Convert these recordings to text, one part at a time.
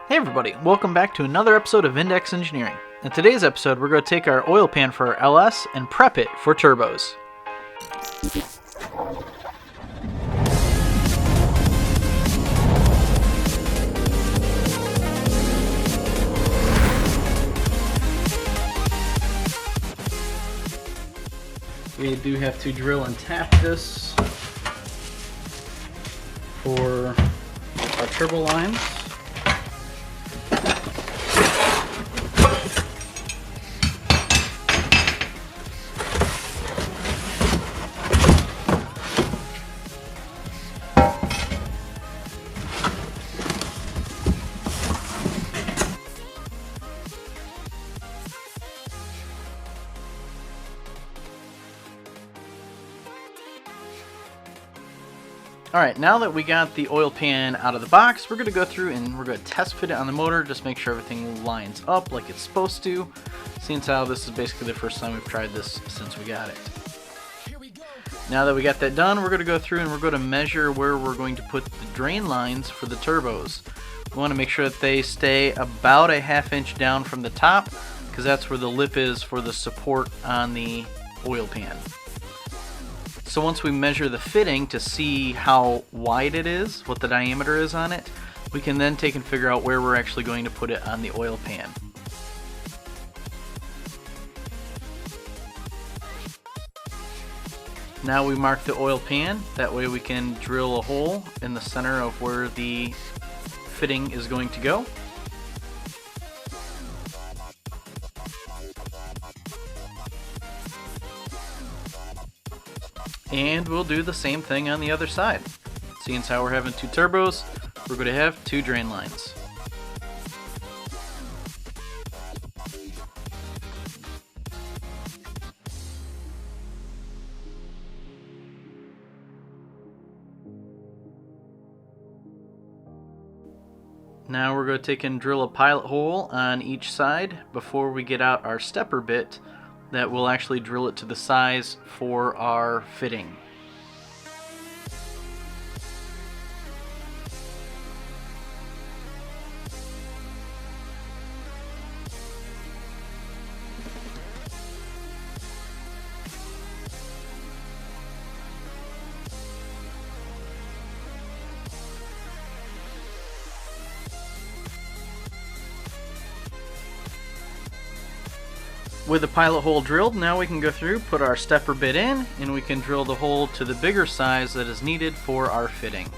Hey everybody, welcome back to another episode of Index Engineering. In today's episode, we're going to take our oil pan for our LS and prep it for turbos. We do have to drill and tap this for our turbo lines. Alright, now that we got the oil pan out of the box, we're going to go through and we're going to test fit it on the motor, just make sure everything lines up like it's supposed to. Seeing how this is basically the first time we've tried this since we got it. Now that we got that done, we're going to go through and we're going to measure where we're going to put the drain lines for the turbos. We want to make sure that they stay about a ½ inch down from the top, because that's where the lip is for the support on the oil pan. So once we measure the fitting to see how wide it is, what the diameter is on it, we can then take and figure out where we're actually going to put it on the oil pan. Now we mark the oil pan, that way we can drill a hole in the center of where the fitting is going to go. And we'll do the same thing on the other side. Seeing as how we're having two turbos, we're going to have two drain lines. Now we're going to take and drill a pilot hole on each side before we get out our stepper bit that will actually drill it to the size for our fitting. With the pilot hole drilled, now we can go through, put our stepper bit in, and we can drill the hole to the bigger size that is needed for our fitting.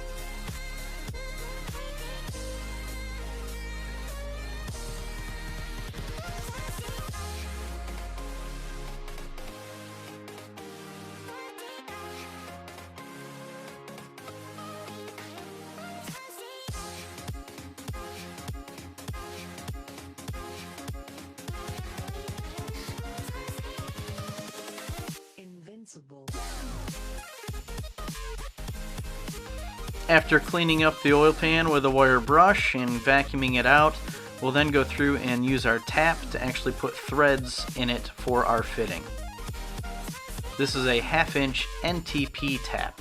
After cleaning up the oil pan with a wire brush and vacuuming it out, we'll then go through and use our tap to actually put threads in it for our fitting. This is a ½ inch NTP tap.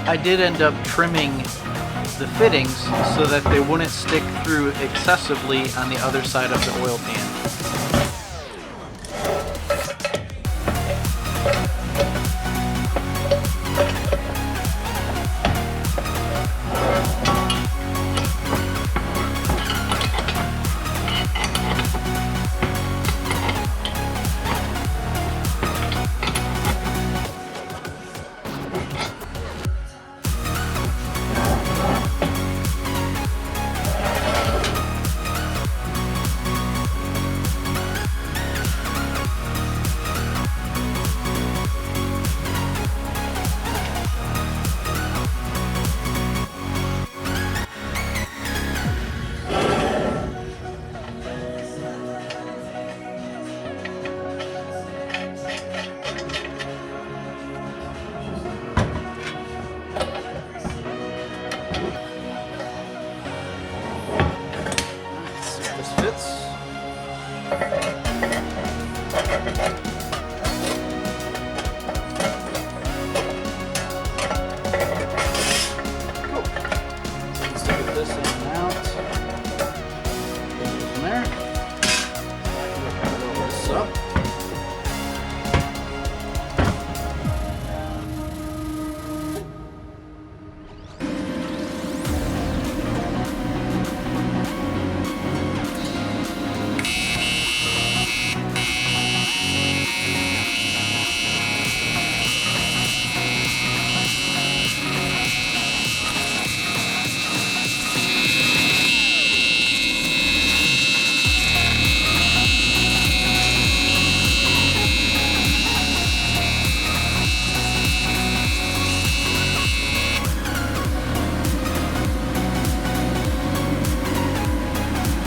I did end up trimming the fittings so that they wouldn't stick through excessively on the other side of the oil pan.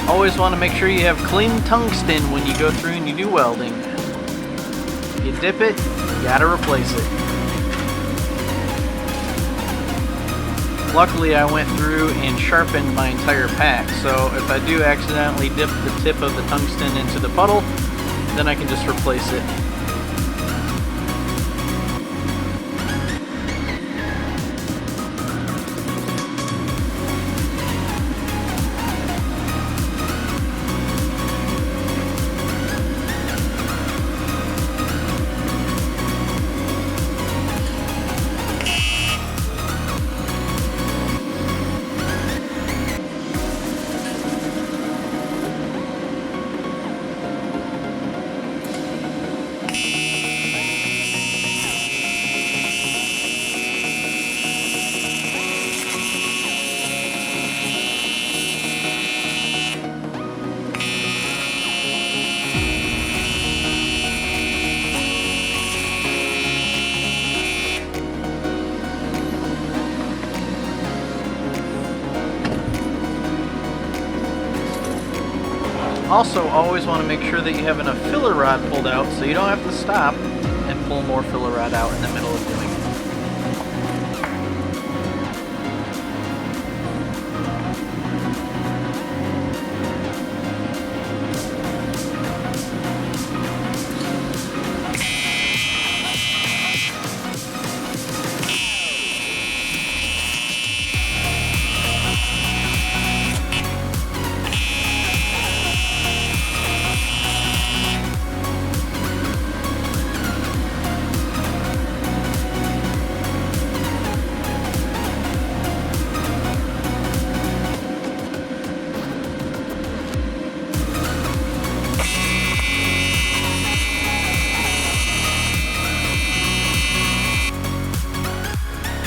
Always want to make sure you have clean tungsten when you go through and you do welding. If you dip it, you gotta replace it. Luckily, I went through and sharpened my entire pack, so if I do accidentally dip the tip of the tungsten into the puddle, then I can just replace it. Also, always want to make sure that you have enough filler rod pulled out so you don't have to stop and pull more filler rod out in the middle of doing it.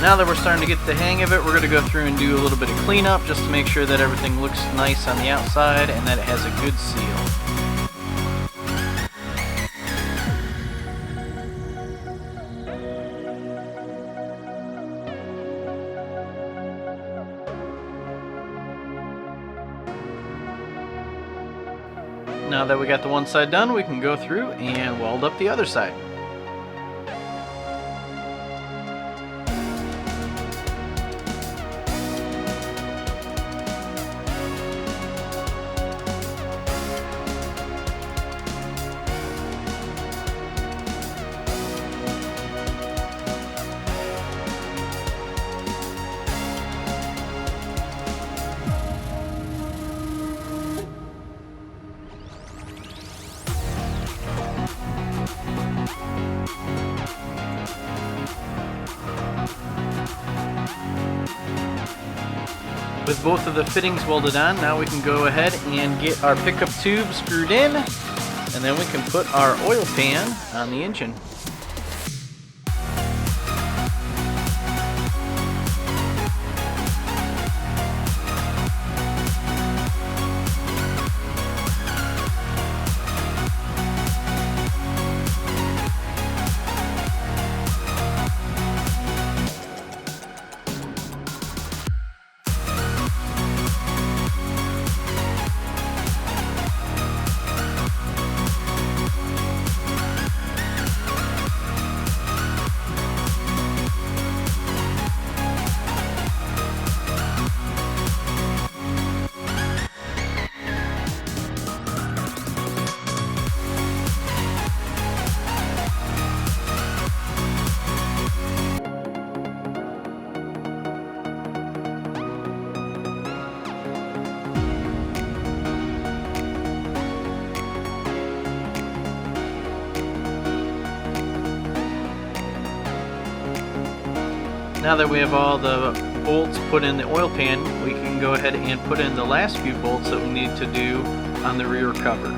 Now that we're starting to get the hang of it, we're going to go through and do a little bit of cleanup just to make sure that everything looks nice on the outside and that it has a good seal. Now that we got the one side done, we can go through and weld up the other side. With both of the fittings welded on, now we can go ahead and get our pickup tube screwed in, and then we can put our oil pan on the engine. Now that we have all the bolts put in the oil pan, we can go ahead and put in the last few bolts that we need to do on the rear cover.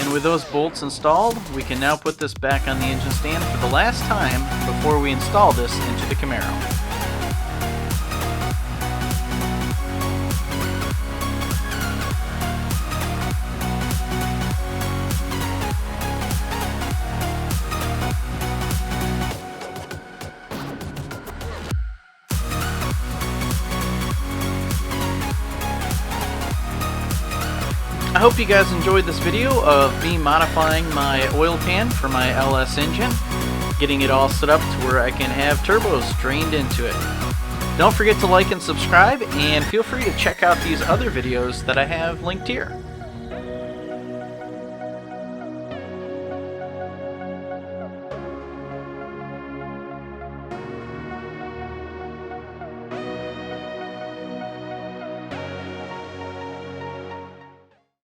And with those bolts installed, we can now put this back on the engine stand for the last time before we install this into the Camaro. I hope you guys enjoyed this video of me modifying my oil pan for my LS engine, getting it all set up to where I can have turbos drained into it. Don't forget to like and subscribe, and feel free to check out these other videos that I have linked here.